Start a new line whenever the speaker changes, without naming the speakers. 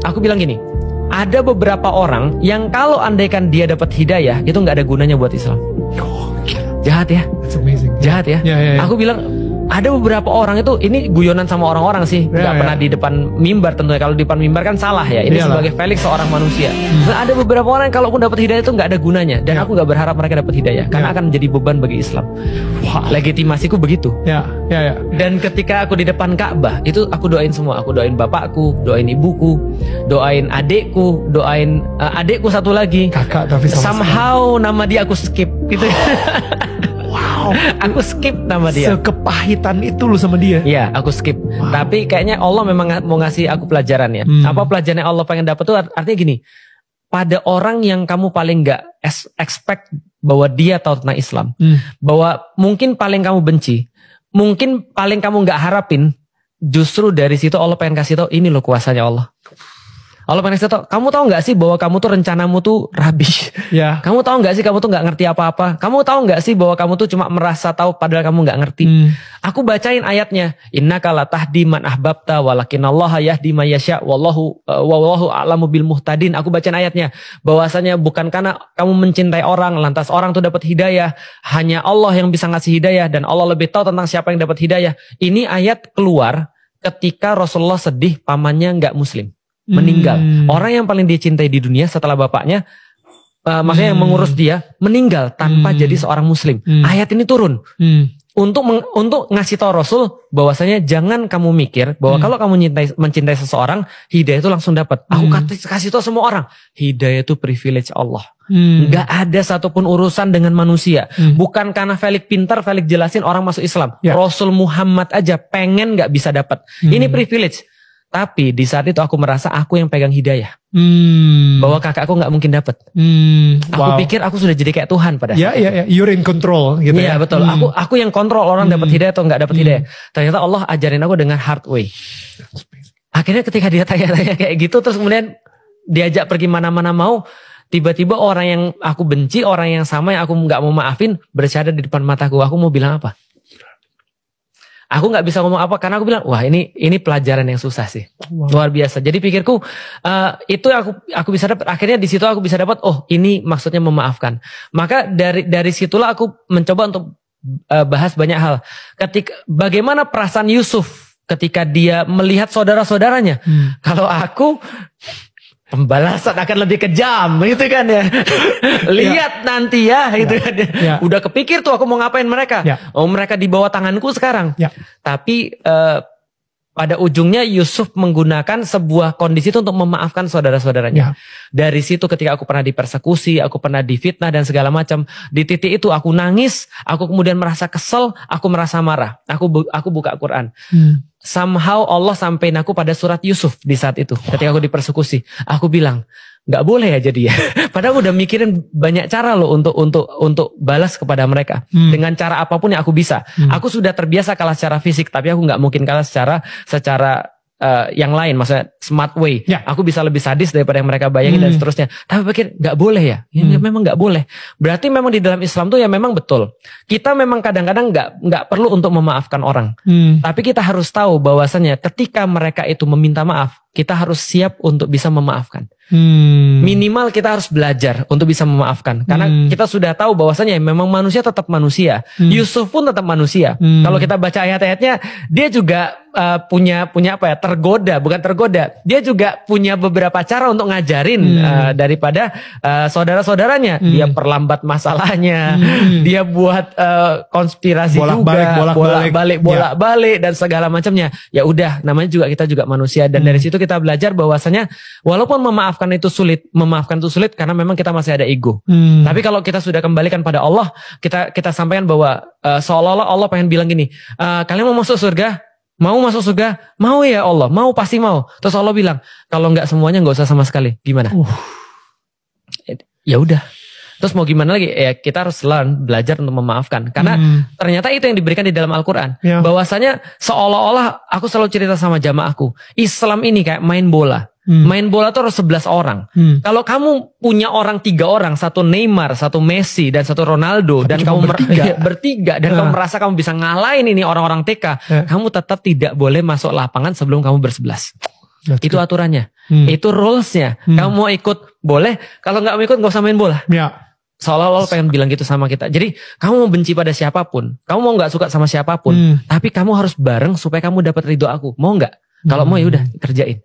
Aku bilang gini, ada beberapa orang yang kalau andaikan dia dapat hidayah itu nggak ada gunanya buat Islam. Jahat ya,
That's amazing.
jahat ya.
Yeah.
Aku bilang ada beberapa orang itu, ini guyonan sama orang-orang sih, nggak pernah di depan mimbar tentunya. Kalau di depan mimbar kan salah ya. Ini sebagai Felix seorang manusia. Nah, ada beberapa orang yang kalaupun dapat hidayah itu nggak ada gunanya, dan aku nggak berharap mereka dapat hidayah karena akan menjadi beban bagi Islam. Wah, legitimasiku begitu.
Ya.
Dan ketika aku di depan Ka'bah itu aku doain semua. Aku doain bapakku, doain ibuku, doain adikku, doain adikku satu lagi.
Kakak tapi
somehow nama dia aku skip gitu.
Wow.
Aku skip nama dia.
Sekepahitan itu lu sama dia.
Iya, aku skip.
Wow.
Tapi kayaknya Allah memang mau ngasih aku pelajaran ya. Apa pelajaran yang Allah pengen dapat tuh artinya gini. Pada orang yang kamu paling nggak expect bahwa dia tahu tentang Islam, bahwa mungkin paling kamu benci, mungkin paling kamu nggak harapin, justru dari situ Allah pengen kasih tahu ini loh kuasanya Allah. Allah pengen kasih tahu, kamu tahu nggak sih bahwa kamu tuh rencanamu tuh rubbish.
Ya.
Kamu tahu nggak sih kamu tuh nggak ngerti apa-apa. Kamu tahu nggak sih bahwa kamu tuh cuma merasa tahu padahal kamu nggak ngerti. Aku bacain ayatnya. Innaka la tahdi man ahbabta walakinallaha yahdi may yasha wallahu a'lamu bil muhtadin. Aku bacain ayatnya. Bahwasanya bukan karena kamu mencintai orang lantas orang tuh dapat hidayah. Hanya Allah yang bisa ngasih hidayah dan Allah lebih tahu tentang siapa yang dapat hidayah. Ini ayat keluar ketika Rasulullah sedih pamannya nggak muslim, meninggal. Orang yang paling dia cintai di dunia setelah bapaknya, maksudnya yang mengurus dia, meninggal tanpa jadi seorang muslim. Ayat ini turun untuk ngasih tahu Rasul bahwasanya jangan kamu mikir bahwa kalau kamu mencintai seseorang, hidayah itu langsung dapat. Aku kasih tahu semua orang, hidayah itu privilege Allah. Nggak ada satupun urusan dengan manusia. Bukan karena Felix pintar, Felix jelasin orang masuk Islam. Rasul Muhammad aja pengen nggak bisa dapat. Ini privilege. Tapi di saat itu aku merasa aku yang pegang hidayah. Bahwa kakakku nggak mungkin dapat. Aku pikir aku sudah jadi kayak Tuhan pada saat itu.
You're in control gitu ya.
Iya betul. Aku yang kontrol orang dapat hidayah atau nggak dapat hidayah. Ternyata Allah ajarin aku dengan hard way. Akhirnya ketika dia tanya-tanya kayak gitu, terus kemudian diajak pergi mana-mana mau, tiba-tiba orang yang aku benci, orang yang sama yang aku nggak mau maafin bercanda di depan mataku. Aku mau bilang apa? Aku nggak bisa ngomong apa karena aku bilang, wah ini pelajaran yang susah sih, luar biasa. Jadi pikirku itu aku bisa dapat. Akhirnya di situ aku bisa dapat. Oh ini maksudnya memaafkan. Maka dari situlah aku mencoba untuk bahas banyak hal. Bagaimana perasaan Yusuf ketika dia melihat saudara-saudaranya. Kalau aku pembalasan akan lebih kejam gitu kan ya. Lihat nanti ya gitu kan ya. Udah kepikir tuh aku mau ngapain mereka. Oh mereka di bawah tanganku sekarang. Tapi pada ujungnya Yusuf menggunakan sebuah kondisi itu untuk memaafkan saudara-saudaranya. Dari situ ketika aku pernah dipersekusi, aku pernah difitnah dan segala macam. Di titik itu aku nangis, aku kemudian merasa kesel, aku merasa marah. Aku buka Quran. Somehow Allah sampein aku pada surat Yusuf di saat itu. Ketika aku dipersekusi, aku bilang, nggak boleh ya jadi ya. Padahal udah mikirin banyak cara loh untuk balas kepada mereka dengan cara apapun yang aku bisa. Aku sudah terbiasa kalah secara fisik, tapi aku nggak mungkin kalah secara yang lain, maksudnya smart way. Aku bisa lebih sadis daripada yang mereka bayangin dan seterusnya. Tapi pikir nggak boleh ya. Memang nggak boleh. Berarti memang di dalam Islam tuh ya memang betul. Kita memang kadang-kadang nggak perlu untuk memaafkan orang. Tapi kita harus tahu bahwasannya ketika mereka itu meminta maaf, kita harus siap untuk bisa memaafkan. Minimal kita harus belajar untuk bisa memaafkan. Karena kita sudah tahu bahwasannya memang manusia tetap manusia. Yusuf pun tetap manusia. Kalau kita baca ayat-ayatnya, dia juga punya apa ya, bukan tergoda. Dia juga punya beberapa cara untuk ngajarin daripada saudara-saudaranya. Dia perlambat masalahnya. Dia buat konspirasi bolak-balik dan segala macamnya. Ya udah, namanya juga kita juga manusia. Dan dari situ kita belajar bahwasanya walaupun memaafkan itu sulit karena memang kita masih ada ego. Tapi kalau kita sudah kembalikan pada Allah, kita sampaikan bahwa seolah-olah Allah pengen bilang gini, kalian mau masuk surga? Mau masuk surga? Mau ya Allah, mau pasti mau. Terus Allah bilang, kalau nggak semuanya nggak usah sama sekali. Gimana? Ya udah. Terus mau gimana lagi? Ya kita harus belajar untuk memaafkan. Karena ternyata itu yang diberikan di dalam Al-Quran. Bahwasanya seolah-olah aku selalu cerita sama jamaahku, Islam ini kayak main bola. Main bola tuh harus 11 orang. Kalau kamu punya 3 orang, satu Neymar, satu Messi, dan satu Ronaldo, dan kamu bertiga, dan kamu merasa kamu bisa ngalahin ini orang-orang TK, kamu tetap tidak boleh masuk lapangan sebelum kamu bersebelas. Itu
good.
aturannya.
Hmm.
Itu rulesnya. Kamu mau ikut boleh, kalau nggak mau ikut nggak usah main bola.
Ya.
Seolah-olah pengen bilang gitu sama kita. Jadi kamu mau benci pada siapapun, kamu mau nggak suka sama siapapun, tapi kamu harus bareng supaya kamu dapat ridho aku. Mau nggak? Kalau mau ya udah kerjain.